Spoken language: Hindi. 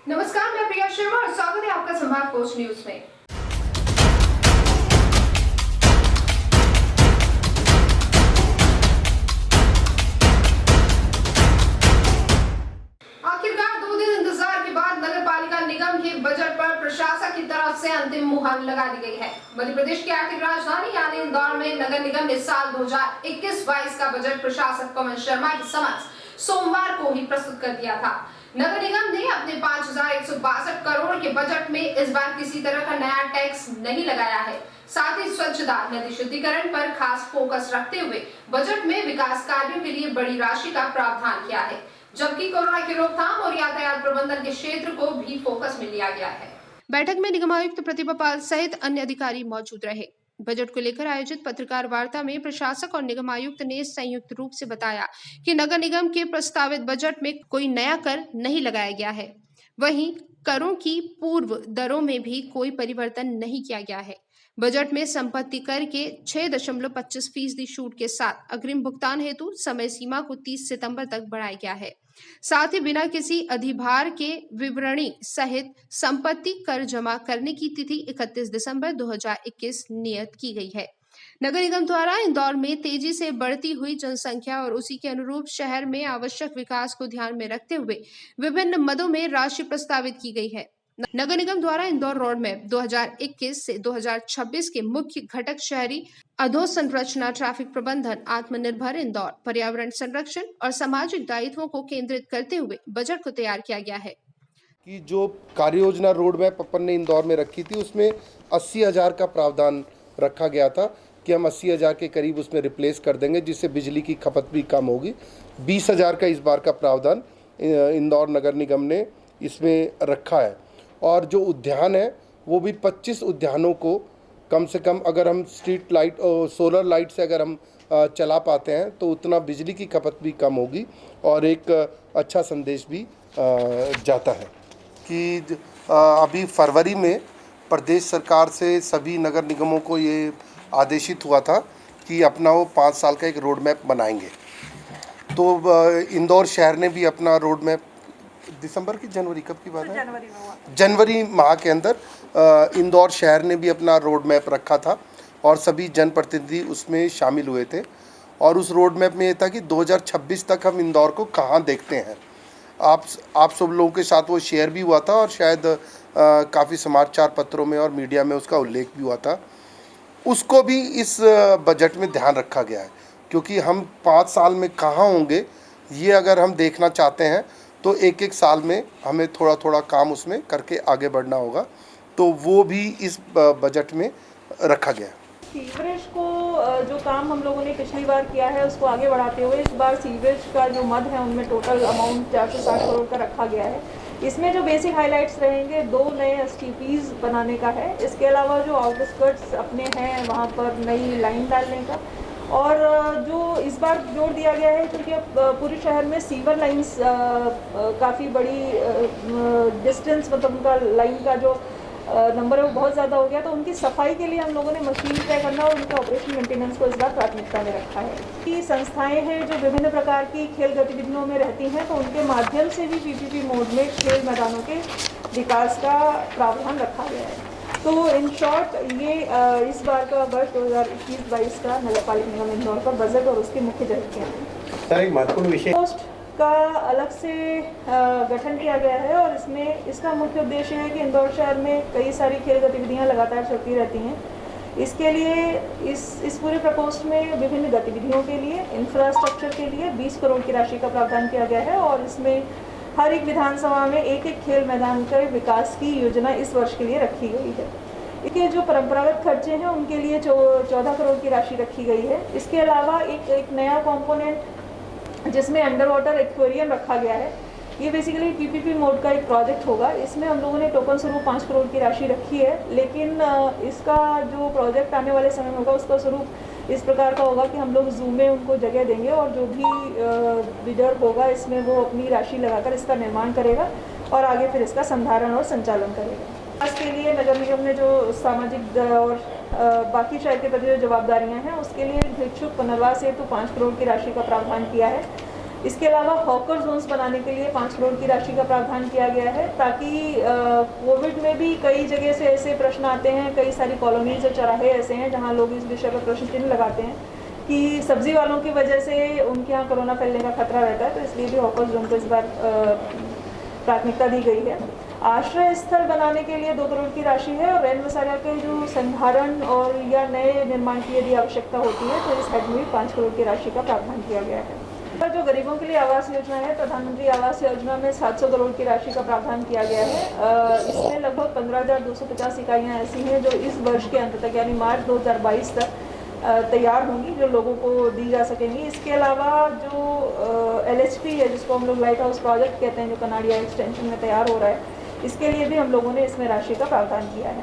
नमस्कार, मैं प्रिया शर्मा और स्वागत है आपका संभाग पोस्ट न्यूज में। आखिरकार 2 दिन इंतजार के बाद नगर पालिका निगम के बजट पर प्रशासन की तरफ से अंतिम मुहर लगा दी गई है। मध्य प्रदेश की आर्थिक राजधानी यानी इंदौर में नगर निगम ने साल 2021-22 का बजट प्रशासक पवन शर्मा के समक्ष सोमवार को ही प्रस्तुत कर दिया था। नगर निगम ने अपने 5,162 करोड़ के बजट में इस बार किसी तरह का नया टैक्स नहीं लगाया है। साथ ही स्वच्छता, नदी शुद्धिकरण पर खास फोकस रखते हुए बजट में विकास कार्यों के लिए बड़ी राशि का प्रावधान किया है, जबकि कोरोना की रोकथाम और यातायात प्रबंधन के क्षेत्र को भी फोकस में लिया गया है। बैठक में निगमायुक्त प्रतिभा पाल सहित अन्य अधिकारी मौजूद रहे। बजट को लेकर आयोजित पत्रकार वार्ता में प्रशासक और निगम आयुक्त ने संयुक्त रूप से बताया कि नगर निगम के प्रस्तावित बजट में कोई नया कर नहीं लगाया गया है। वहीं करों की पूर्व दरों में भी कोई परिवर्तन नहीं किया गया है। बजट में संपत्ति कर के 6.25% छूट के साथ अग्रिम भुगतान हेतु समय सीमा को 30 सितंबर तक बढ़ाया गया है। साथ ही बिना किसी अधिभार के विवरणी सहित संपत्ति कर जमा करने की तिथि 31 दिसंबर 2021 नियत की गई है। नगर निगम द्वारा इंदौर में तेजी से बढ़ती हुई जनसंख्या और उसी के अनुरूप शहर में आवश्यक विकास को ध्यान में रखते हुए विभिन्न मदों में राशि प्रस्तावित की गई है। नगर निगम द्वारा इंदौर रोड मैप 2021 से 2026 के मुख्य घटक शहरी अधोसंरचना, ट्रैफिक प्रबंधन, आत्मनिर्भर इंदौर, पर्यावरण संरक्षण और सामाजिक दायित्वों को केंद्रित करते हुए बजट को तैयार किया गया है। कि जो कार्य योजना रोड मैप अपन ने इंदौर में रखी थी उसमें 80,000 का प्रावधान रखा गया था कि हम 80,000 के करीब उसमें रिप्लेस कर देंगे, जिससे बिजली की खपत भी कम होगी। 20,000 का इस बार का प्रावधान इंदौर नगर निगम ने इसमें रखा है। और जो उद्यान है वो भी 25 उद्यानों को कम से कम अगर हम स्ट्रीट लाइट और सोलर लाइट से अगर हम चला पाते हैं तो उतना बिजली की खपत भी कम होगी और एक अच्छा संदेश भी जाता है कि अभी फरवरी में प्रदेश सरकार से सभी नगर निगमों को ये आदेशित हुआ था कि अपना वो 5 साल का एक रोड मैप बनाएंगे। तो इंदौर शहर ने भी अपना रोड मैप दिसंबर की जनवरी कब की बात है, जनवरी माह के अंदर इंदौर शहर ने भी अपना रोड मैप रखा था और सभी जनप्रतिनिधि उसमें शामिल हुए थे। और उस रोड मैप में ये था कि 2026 तक हम इंदौर को कहाँ देखते हैं। आप सब लोगों के साथ वो शेयर भी हुआ था और शायद काफ़ी समाचार पत्रों में और मीडिया में उसका उल्लेख भी हुआ था। उसको भी इस बजट में ध्यान रखा गया है, क्योंकि हम 5 साल में कहाँ होंगे ये अगर हम देखना चाहते हैं तो एक साल में हमें थोड़ा थोड़ा काम उसमें करके आगे बढ़ना होगा। तो वो भी इस बजट में रखा गया है। सीवरेज को जो काम हम लोगों ने पिछली बार किया है उसको आगे बढ़ाते हुए इस बार सीवरेज का जो मद है उनमें टोटल अमाउंट 460 करोड़ का रखा गया है। इसमें जो बेसिक हाइलाइट्स रहेंगे 2 नए एसटीपीज बनाने का है। इसके अलावा जो आउटस्कर्ट्स अपने हैं वहाँ पर नई लाइन डालने का, और जो इस बार जोड़ दिया गया है क्योंकि अब पूरे शहर में सीवर लाइंस काफ़ी बड़ी डिस्टेंस, मतलब उनका लाइन का जो नंबर है वो बहुत ज़्यादा हो गया, तो उनकी सफाई के लिए हम लोगों ने मशीन तय करना और उनका ऑपरेशन मेंटेनेंस को इस बार प्राथमिकता में रखा है। कि संस्थाएं हैं जो विभिन्न प्रकार की खेल गतिविधियों में रहती हैं तो उनके माध्यम से भी पीपीपी मोड में खेल मैदानों के विकास का प्रावधान रखा गया है। तो इन शॉर्ट ये इस बार का वर्ष 2021-22 का नगर पालिका निगम इंदौर का बजट और उसके मुख्य झलकियाँ हैं। सर, एक महत्वपूर्ण विषय पोस्ट का अलग से गठन किया गया है और इसमें इसका मुख्य उद्देश्य है कि इंदौर शहर में कई सारी खेल गतिविधियां लगातार चलती रहती हैं। इसके लिए इस पूरे प्रकोष्ठ में विभिन्न गतिविधियों के लिए, इंफ्रास्ट्रक्चर के लिए 20 करोड़ की राशि का प्रावधान किया गया है और इसमें हर एक विधानसभा में एक खेल मैदान के विकास की योजना इस वर्ष के लिए रखी गई है। इसके जो परंपरागत खर्चे हैं उनके लिए 14 करोड़ की राशि रखी गई है। इसके अलावा एक नया कॉम्पोनेंट जिसमें अंडर वाटर एक्वेरियम रखा गया है। ये बेसिकली पीपीपी मोड का एक प्रोजेक्ट होगा। इसमें हम लोगों ने टोकन स्वरूप 5 करोड़ की राशि रखी है, लेकिन इसका जो प्रोजेक्ट आने वाले समय में होगा उसका स्वरूप इस प्रकार का होगा कि हम लोग जू में उनको जगह देंगे और जो भी बिडर होगा इसमें वो अपनी राशि लगाकर इसका निर्माण करेगा और आगे फिर इसका संधारण और संचालन करेगा। इसके लिए नगर निगम ने जो सामाजिक और बाकी शहर के प्रति जो जवाबदारियाँ हैं उसके लिए भिक्षुक पुनर्वास हेतु 5 करोड़ की राशि का प्रावधान किया है। इसके अलावा हॉकर जोन्स बनाने के लिए 5 करोड़ की राशि का प्रावधान किया गया है, ताकि कोविड में भी कई जगह से ऐसे प्रश्न आते हैं, कई सारी कॉलोनीज और चौराहे ऐसे हैं जहां लोग इस विषय पर प्रश्न चिन्ह लगाते हैं कि सब्जी वालों की वजह से उनके यहाँ कोरोना फैलने का खतरा रहता है, तो इसलिए भी हॉकर जोन को इस बार प्राथमिकता दी गई है। आश्रय स्थल बनाने के लिए 2 करोड़ की राशि है और रैन बसेरा के जो संधारण और या नए निर्माण की यदि आवश्यकता होती है तो इस हेड में भी 5 करोड़ की राशि का प्रावधान किया गया है। जो गरीबों के लिए आवास योजना है, प्रधानमंत्री आवास योजना में 700 करोड़ की राशि का प्रावधान किया गया है। इसमें लगभग 15,250 इकाइयाँ ऐसी हैं जो इस वर्ष के अंत तक यानी मार्च 2022 तक तैयार होंगी, जो लोगों को दी जा सकेंगी। इसके अलावा जो LHP है, जिसको हम लोग लाइट हाउस प्रोजेक्ट कहते हैं, जो कनाडिया एक्सटेंशन में तैयार हो रहा है, इसके लिए भी हम लोगों ने इसमें राशि का प्रावधान किया है।